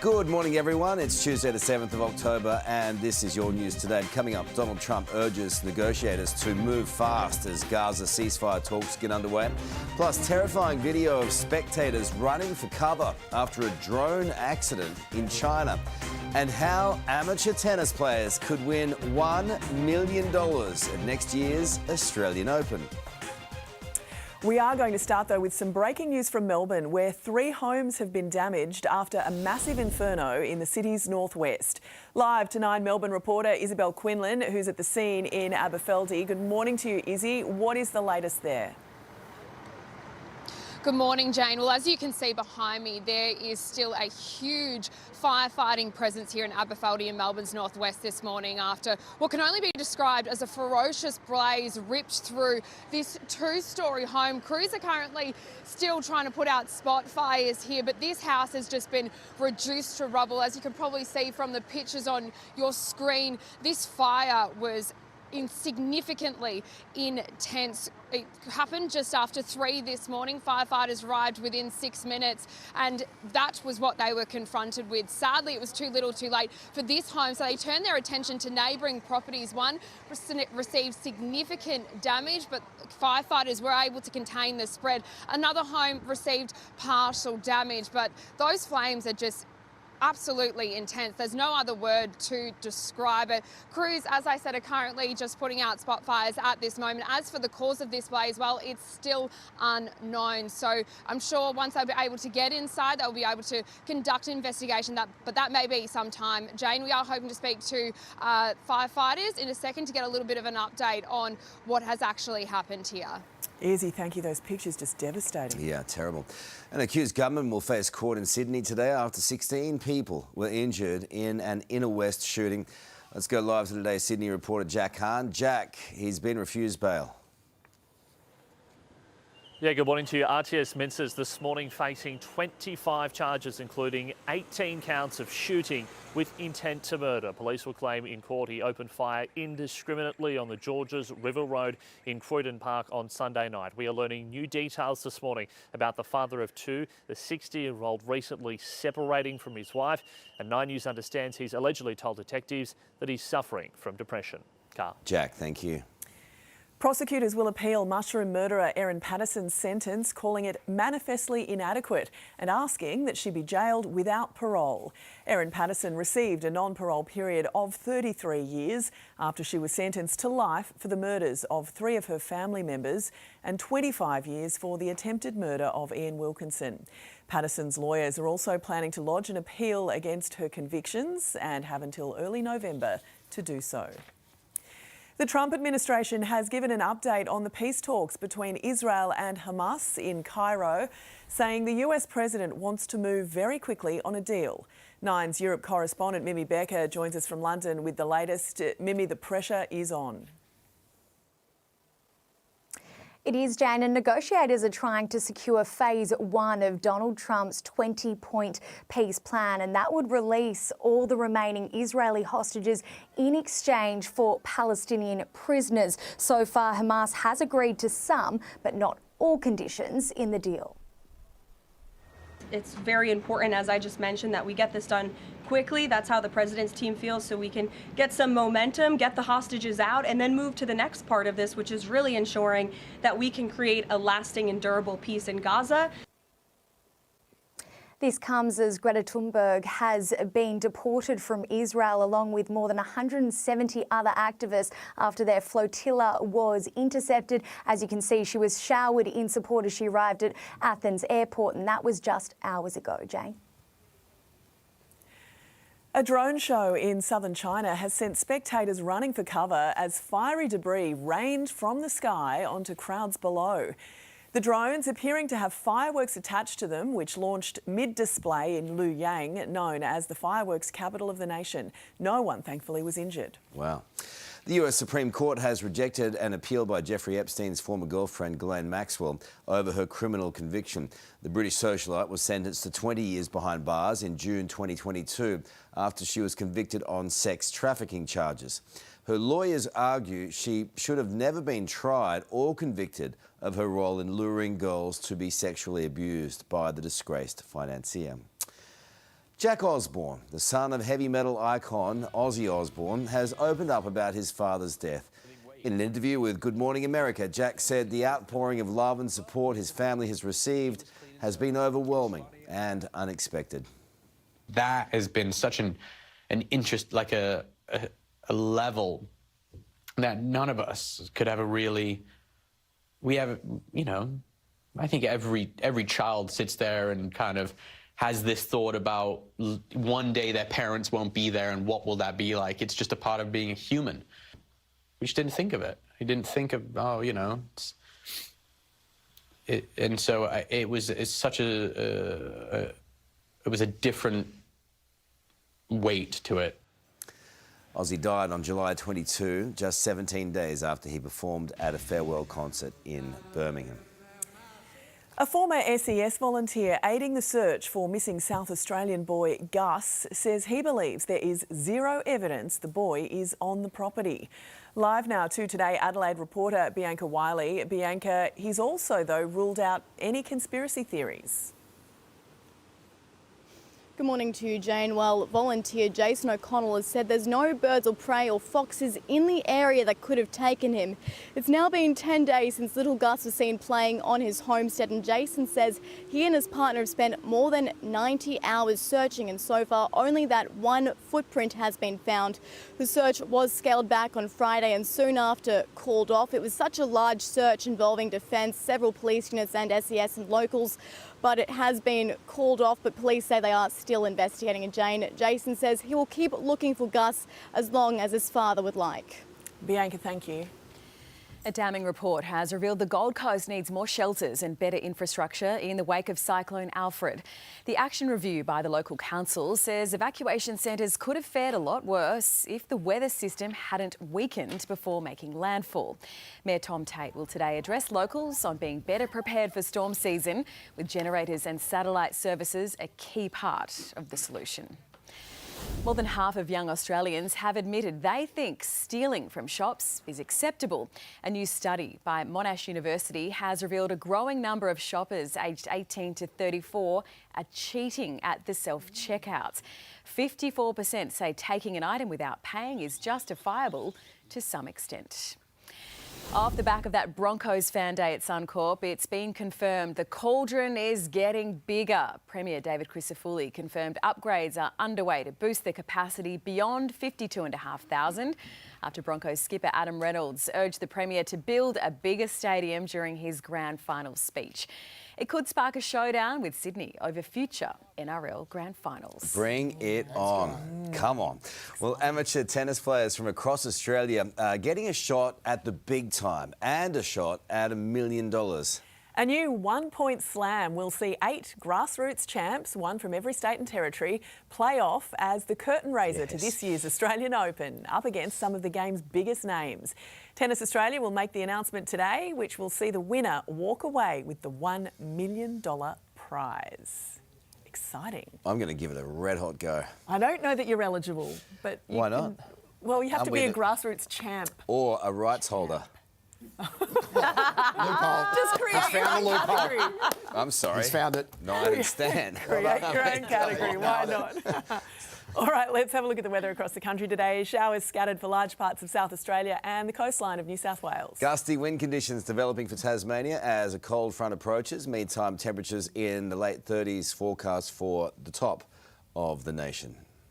Good morning, everyone. It's Tuesday the 7th of October and this is your news today. Coming up, Donald Trump urges negotiators to move fast as Gaza ceasefire talks get underway. Plus, terrifying video of spectators running for cover after a drone accident in China. And how amateur tennis players could win $1 million at next year's Australian Open. We are going to start, though, with some breaking news from Melbourne, where 3 homes have been damaged after a massive inferno in the city's northwest. Live to 9 Melbourne reporter Isabel Quinlan, who's at the scene in Aberfeldy. Good morning to you, Izzy. What is the latest there? Good morning, Jane. Well, as you can see behind me, there is still a huge firefighting presence here in Aberfeldy in Melbourne's northwest this morning after what can only be described as a ferocious blaze ripped through this 2-storey home. Crews are currently still trying to put out spot fires here, but this house has just been reduced to rubble. As you can probably see from the pictures on your screen, this fire was significantly intense. It happened just after 3 this morning. Firefighters arrived within 6 minutes and that was what they were confronted with. Sadly, it was too little too late for this home, so they turned their attention to neighbouring properties. One received significant damage, but firefighters were able to contain the spread. Another home received partial damage, but those flames are just absolutely intense. There's no other word to describe it. Crews, as I said, are currently just putting out spot fires at this moment. As for the cause of this blaze, well, it's still unknown. So I'm sure once they'll be able to get inside, they'll be able to conduct an investigation. But that may be some time. Jane, we are hoping to speak to firefighters in a second to get a little bit of an update on what has actually happened here. Izzy, thank you. Those pictures just devastating. Yeah, terrible. An accused gunman will face court in Sydney today after 16 people were injured in an inner west shooting. Let's go live to today's Sydney reporter Jack Hahn. Jack, he's been refused bail. Yeah, good morning to you. RTS Menzies this morning facing 25 charges, including 18 counts of shooting with intent to murder. Police will claim in court he opened fire indiscriminately on the Georges River Road in Croydon Park on Sunday night. We are learning new details this morning about the father of 2, the 60-year-old recently separating from his wife, and 9 News understands he's allegedly told detectives that he's suffering from depression. Carl. Jack, thank you. Prosecutors will appeal mushroom murderer Erin Patterson's sentence, calling it manifestly inadequate and asking that she be jailed without parole. Erin Patterson received a non-parole period of 33 years after she was sentenced to life for the murders of 3 of her family members and 25 years for the attempted murder of Ian Wilkinson. Patterson's lawyers are also planning to lodge an appeal against her convictions and have until early November to do so. The Trump administration has given an update on the peace talks between Israel and Hamas in Cairo, saying the US president wants to move very quickly on a deal. Nine's Europe correspondent Mimi Becker joins us from London with the latest. Mimi, the pressure is on. It is, Jane, and negotiators are trying to secure phase 1 of Donald Trump's 20-point peace plan, and that would release all the remaining Israeli hostages in exchange for Palestinian prisoners. So far, Hamas has agreed to some, but not all conditions in the deal. It's very important, as I just mentioned, that we get this done quickly. That's how the president's team feels, so we can get some momentum, get the hostages out, and then move to the next part of this, which is really ensuring that we can create a lasting and durable peace in Gaza. This comes as Greta Thunberg has been deported from Israel along with more than 170 other activists after their flotilla was intercepted. As you can see, she was showered in support as she arrived at Athens airport, and that was just hours ago, Jane. A drone show in southern China has sent spectators running for cover as fiery debris rained from the sky onto crowds below. The drones appearing to have fireworks attached to them, which launched mid-display in Luoyang, known as the fireworks capital of the nation. No one, thankfully, was injured. Wow. The US Supreme Court has rejected an appeal by Jeffrey Epstein's former girlfriend, Ghislaine Maxwell, over her criminal conviction. The British socialite was sentenced to 20 years behind bars in June 2022 after she was convicted on sex trafficking charges. Her lawyers argue she should have never been tried or convicted of her role in luring girls to be sexually abused by the disgraced financier. Jack Osbourne, the son of heavy metal icon Ozzy Osbourne, has opened up about his father's death. In an interview with Good Morning America, Jack said the outpouring of love and support his family has received has been overwhelming and unexpected. That has been such an interest, like a level that none of us could ever really. We have, you know, I think every child sits there and kind of has this thought about one day their parents won't be there and what will that be like. It's just a part of being a human. We just didn't think of it. We didn't think of, oh, you know. And so it was it was a different weight to it. Ozzy died on July 22, just 17 days after he performed at a farewell concert in Birmingham. A former SES volunteer aiding the search for missing South Australian boy Gus says he believes there is zero evidence the boy is on the property. Live now to Today Adelaide reporter Bianca Wiley. Bianca, he's also, though, ruled out any conspiracy theories. Good morning to you, Jane. Well, volunteer Jason O'Connell has said there's no birds or prey or foxes in the area that could have taken him. It's now been 10 days since little Gus was seen playing on his homestead, and Jason says he and his partner have spent more than 90 hours searching, and so far only that one footprint has been found. The search was scaled back on Friday and soon after called off. It was such a large search involving Defence, several police units and SES and locals, but it has been called off, but police say they are still investigating. And Jane, Jason says he will keep looking for Gus as long as his father would like. Bianca, thank you. A damning report has revealed the Gold Coast needs more shelters and better infrastructure in the wake of Cyclone Alfred. The action review by the local council says evacuation centres could have fared a lot worse if the weather system hadn't weakened before making landfall. Mayor Tom Tate will today address locals on being better prepared for storm season, with generators and satellite services a key part of the solution. More than half of young Australians have admitted they think stealing from shops is acceptable. A new study by Monash University has revealed a growing number of shoppers aged 18 to 34 are cheating at the self-checkouts. 54% say taking an item without paying is justifiable to some extent. Off the back of that Broncos fan day at Suncorp, it's been confirmed the cauldron is getting bigger. Premier David Crisafulli confirmed upgrades are underway to boost the capacity beyond 52,500 after Broncos skipper Adam Reynolds urged the Premier to build a bigger stadium during his grand final speech. It could spark a showdown with Sydney over future NRL grand finals. Bring it on. Come on. Well, amateur tennis players from across Australia are getting a shot at the big time and a shot at $1 million. A new one-point slam will see 8 grassroots champs, one from every state and territory, play off as the curtain raiser to this year's Australian Open, up against some of the game's biggest names. Tennis Australia will make the announcement today, which will see the winner walk away with the $1 million prize. Exciting. I'm going to give it a red-hot go. I don't know that you're eligible, but why not? Well, you have to be a grassroots champ. Or a rights holder. Loophole. Just create your own category. I'm sorry. He's found it. No, I understand. Create your own category. Why not? All right, let's have a look at the weather across the country today. Showers scattered for large parts of South Australia and the coastline of New South Wales. Gusty wind conditions developing for Tasmania as a cold front approaches. Meantime, temperatures in the late 30s forecast for the top of the nation.